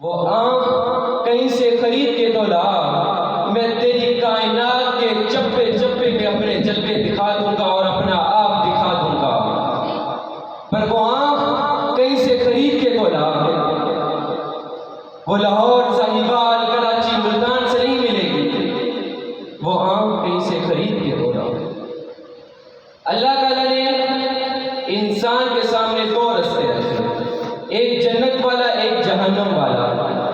وہ آنکھ کہیں سے خرید کے تو لا، میں تیری کائنات کے چپے چپے پہ اپنے جلوے دکھا دوں گا اور اپنا آپ دکھا دوں گا، پر وہ آنکھ کہیں سے خرید کے تو لا، وہ لاہور ساہیوال کراچی ملتان سے نہیں ملے گی، وہ آنکھ کہیں سے خرید کے تو لا۔ اللہ تعالیٰ نے انسان کے سامنے دو رستے رکھے، ایک جنت والا ایک جہنم والا،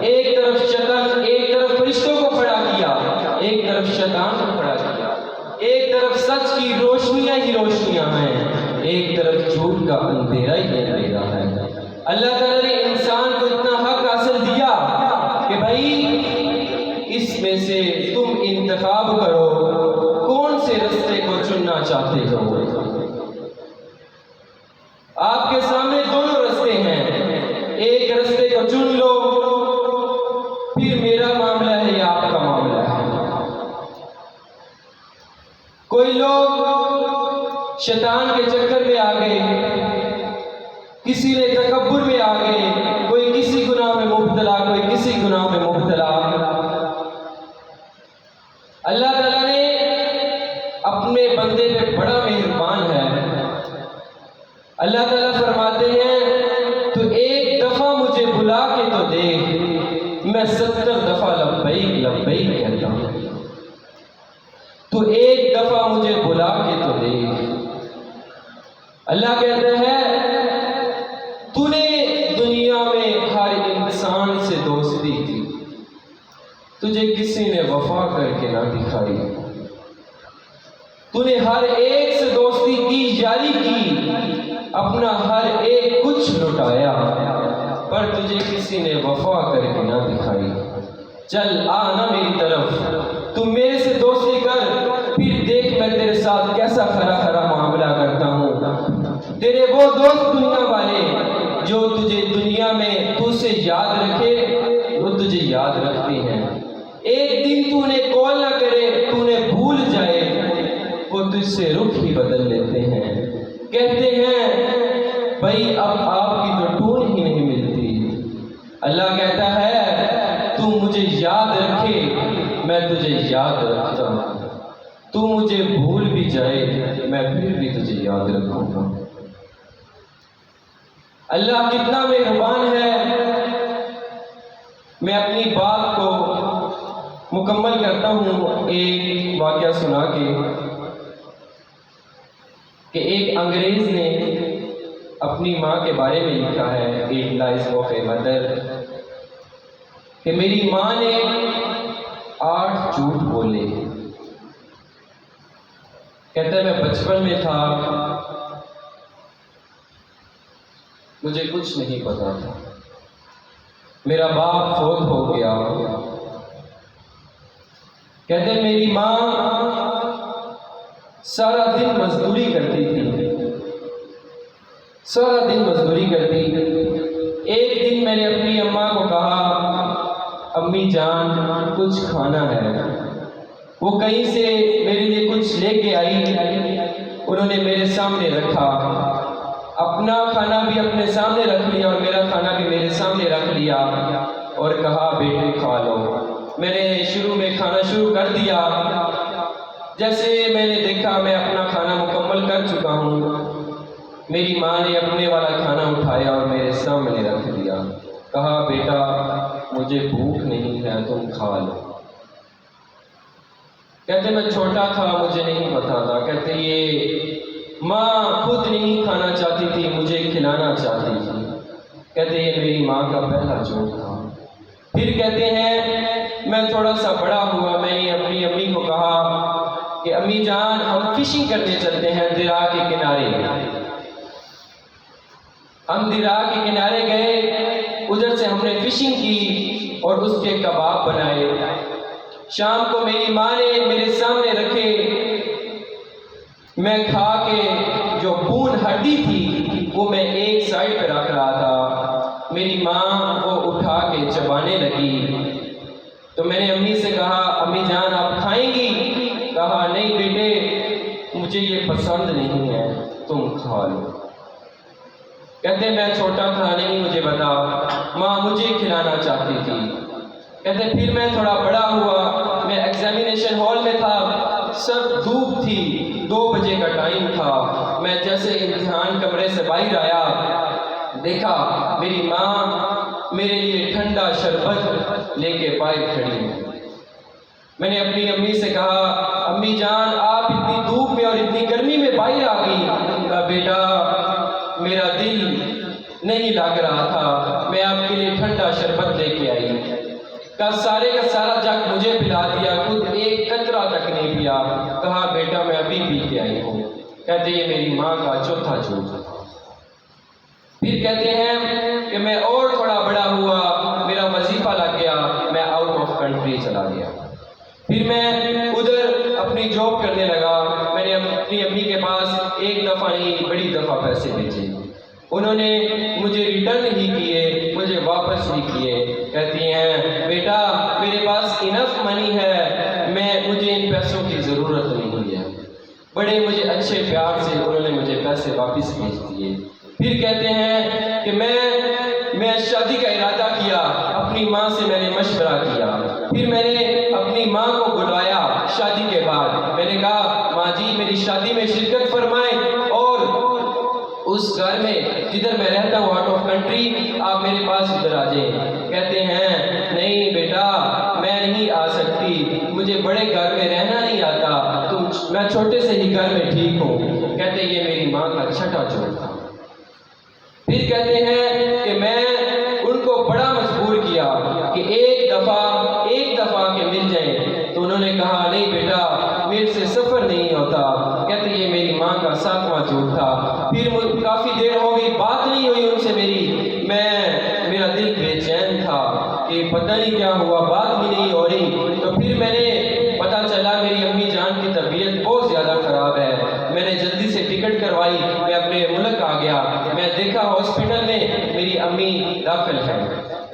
ایک طرف شیطان، ایک طرف فرشتوں کو کھڑا کیا، ایک طرف شیطان کو کھڑا کیا، ایک طرف سچ کی روشنیاں ہی روشنیاں ہیں، ایک طرف جھوٹ کا اندھیرا ہی اندھیرا ہے۔ اللہ تعالیٰ نے انسان کو اتنا حق حاصل دیا کہ بھائی اس میں سے تم انتخاب کرو کون سے رستے کو چننا چاہتے ہو۔ آپ کے سامنے دونوں رستے ہیں، ایک رستے کو چن لو، پھر میرا معاملہ ہے یا آپ کا معاملہ ہے۔ کوئی لوگ شیطان کے چکر میں آ گئے، کسی نے تکبر میں آ گئے، کوئی کسی گناہ میں مبتلا، کوئی کسی گناہ میں مبتلا۔ اللہ تعالیٰ نے اپنے بندے پہ بڑا مہربان ہے۔ اللہ تعالیٰ فرماتے ہیں تو ایک دفعہ مجھے بلا کے تو دیکھ، میں 70 دفعہ لبیک لبیک کہتا ہوں۔ تو ایک دفعہ مجھے بلا کے تو دیکھ۔ اللہ کہتا ہے تو نے دنیا میں ہر انسان سے دوستی کی، تجھے کسی نے وفا کر کے نہ دکھائی، تو نے ہر ایک سے دوستی کی، یاری کی، اپنا ہر ایک کچھ لٹایا، پر تجھے کسی نے وفا کر کے نہ دکھائی۔ چل آنا میری طرف، تم میرے سے دوستی کر، پھر دیکھ میں تیرے ساتھ کیسا کھرا کھرا معاملہ کرتا ہوں۔ تیرے وہ دوست دنیا والے جو تجھے دنیا میں تو سے یاد رکھے، وہ تجھے یاد رکھتے ہیں، ایک دن تو نے کال نہ کرے، تو نے بھول جائے، وہ تجھ سے رخ ہی بدل لیتے ہیں، کہتے ہیں بھائی اب آپ کی تو ٹون ہی نہیں ملتی۔ اللہ کہتا ہے تو مجھے یاد رکھے، میں تجھے یاد رکھتا ہوں، تو مجھے بھول بھی جائے، میں پھر بھی تجھے یاد رکھوں گا۔ اللہ کتنا مہربان ہے۔ میں اپنی بات کو مکمل کرتا ہوں ایک واقعہ سنا کے کہ ایک انگریز نے اپنی ماں کے بارے میں لکھا ہے، eight lies of a mother, کہ میری ماں نے 8 جھوٹ بولے۔ کہتا ہے میں بچپن میں تھا، مجھے کچھ نہیں پتا تھا، میرا باپ فوت ہو گیا۔ کہتے ہیں میری ماں سارا دن مزدوری کرتی تھی، سارا دن مزدوری کرتی۔ ایک دن میں نے اپنی اماں کو کہا امی جان کچھ کھانا ہے، وہ کہیں سے میرے لیے کچھ لے کے آئی، انہوں نے میرے سامنے رکھا، اپنا کھانا بھی اپنے سامنے رکھ لیا اور میرا کھانا بھی میرے سامنے رکھ لیا اور کہا بیٹے کھا لو۔ میں نے شروع میں کھانا شروع کر دیا، جیسے میں نے دیکھا میں اپنا کھانا مکمل کر چکا ہوں، میری ماں نے اپنے والا کھانا اٹھایا اور میرے سامنے رکھ دیا، کہا بیٹا مجھے بھوک نہیں ہے تم کھا لو۔ کہتے میں چھوٹا تھا مجھے نہیں پتا تھا، کہتے یہ ماں خود نہیں کھانا چاہتی تھی مجھے کھلانا چاہتی تھی، کہتے یہ میری ماں کا پہلا جھوٹ تھا۔ پھر کہتے ہیں میں تھوڑا سا بڑا ہوا، میں نے اپنی امی کو کہا کہ امی جان ہم فشنگ کرنے چلتے ہیں دریا کے کنارے۔ ہم دریا کے کنارے گئے، ادھر سے ہم نے فشنگ کی اور اس کے کباب بنائے۔ شام کو میری ماں نے میرے سامنے رکھے، میں کھا کے جو بون ہڈی تھی وہ میں ایک سائڈ پہ رکھ رہا تھا، میری ماں وہ اٹھا کے چبانے لگی۔ تو میں نے امی سے کہا امی جان آپ کھائیں گی؟ کہا نہیں بیٹے مجھے یہ پسند نہیں ہے، تم کھا لو۔ کہتے میں چھوٹا تھا، نہیں مجھے بتا، ماں مجھے کھلانا چاہتی تھی۔ کہتے پھر میں تھوڑا بڑا ہوا، میں ایگزامینیشن ہال میں تھا، سب دھوپ تھی، 2 بجے کا ٹائم تھا، میں جیسے امتحان کمرے سے باہر آیا، دیکھا میری ماں میرے لیے ٹھنڈا شربت لے کے باہر کھڑی ہے۔ میں نے اپنی امی سے کہا امی جان آپ اتنی دھوپ میں اور اتنی گرمی میں باہر آ گئی؟ کہا بیٹا میرا دل نہیں لگ رہا تھا، میں آپ کے لیے ٹھنڈا شربت لے کے آئی۔ کہا سارے کا سارا جگ مجھے پلا دیا، خود ایک قطرہ تک نہیں پیا۔ کہا بیٹا میں ابھی پی کے آئی ہوں۔ کہتے یہ میری ماں کا چوتھا جھوٹ تھا۔ پھر کہتے ہیں کہ میں اور تھوڑا بڑا ہوا، میرا وظیفہ لگ گیا، میں آؤٹ آف کنٹری چلا گیا۔ پھر میں ادھر اپنی جاب کرنے لگا۔ میں نے اپنی امی کے پاس ایک دفعہ نہیں بڑی دفعہ پیسے بھیجے، انہوں نے مجھے ریٹرن نہیں کیے، مجھے واپس نہیں کیے۔ کہتی ہیں بیٹا میرے پاس انف منی ہے، مجھے ان پیسوں کی ضرورت نہیں ہے۔ بڑے مجھے اچھے پیار سے انہوں نے مجھے پیسے واپس بھیج دیے۔ پھر کہتے ہیں کہ میں شادی کا ارادہ کیا، اپنی ماں سے میں نے مشورہ کیا، پھر میں نے اپنی ماں کو بلوایا شادی کے بعد، میں نے کہا ماں جی میری شادی میں شرکت فرمائیں اور اس گھر میں جدھر میں رہتا ہوں آؤٹ آف کنٹری آپ میرے پاس ادھر آ جائیں۔ کہتے ہیں نہیں بیٹا میں نہیں آ سکتی، مجھے بڑے گھر میں رہنا نہیں آتا، میں چھوٹے سے ہی گھر میں ٹھیک ہوں۔ کہتے یہ میری ماں کا چھٹا جھوٹ تھا۔ پھر کہتے ہیں کہ میں ان کو بڑا مجبور کیا کہ ایک دفعہ کہ مل جائیں، تو انہوں نے کہا نہیں بیٹا میرے سے سفر نہیں ہوتا۔ کہتے یہ میری ماں کا 7واں جھوٹ تھا۔ پھر کافی دیر ہو گئی بات نہیں ہوئی ان سے میرا دل بے چین تھا کہ پتہ نہیں کیا ہوا، بات بھی نہیں ہو رہی۔ تو پھر میں نے پتہ چلا میری امی جان کی طبیعت بہت زیادہ خراب ہے، میں نے جلدی سے ٹکٹ کروائی، میں اپنے ملک آ گیا۔ میں دیکھا ہاسپٹل میں میری امی داخل ہے،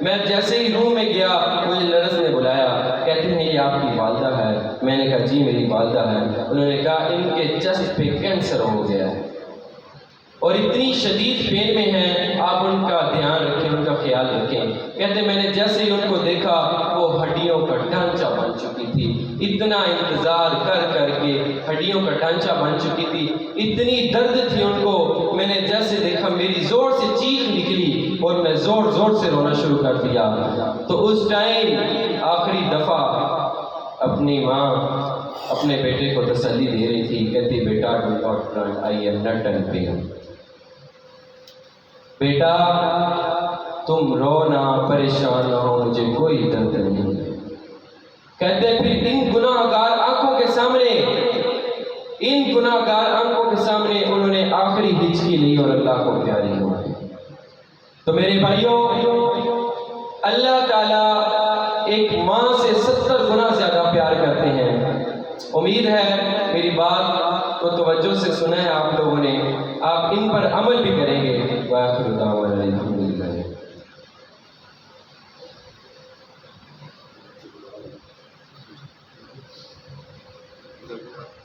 میں جیسے ہی روم میں گیا مجھے نرس نے بلایا، کہتے ہیں یہ آپ کی والدہ ہے؟ میں نے کہا جی میری والدہ ہے۔ انہوں نے کہا ان کے چیسٹ پہ کینسر ہو گیا ہے اور اتنی شدید پین میں ہیں، آپ ان کا دھیان رکھیں، ان کا خیال رکھیں۔ کہتے میں نے جیسے ہی ان کو دیکھا وہ ہڈیوں کا ڈھانچہ بن چکی تھی، اتنا انتظار کر کر کے ہڈیوں کا ڈھانچہ بن چکی تھی، اتنی درد تھی ان کو۔ میں نے جیسے دیکھا میری زور سے چیخ نکلی اور میں زور زور سے رونا شروع کر دیا۔ تو اس ٹائم آخری دفعہ اپنی ماں اپنے بیٹے کو تسلی دے رہی تھی، کہتی بیٹا ڈو ناٹ کرائے، I am not in pain. بیٹا تم رو نہ، پریشان نہ ہو، مجھے کوئی درد نہیں۔ کہتے پھر ان گناہ گار آنکھوں کے سامنے انہوں نے آخری ہچکی لی اور اللہ کو پیاری ہو گئی۔ تو میرے بھائیوں اللہ تعالیٰ ایک ماں سے 70 گنا زیادہ پیار کرتے ہیں۔ امید ہے میری بات کو توجہ سے سنا ہے آپ لوگوں نے، آپ ان پر عمل بھی کریں گے۔ وآخر دعوانا الحمدللہ۔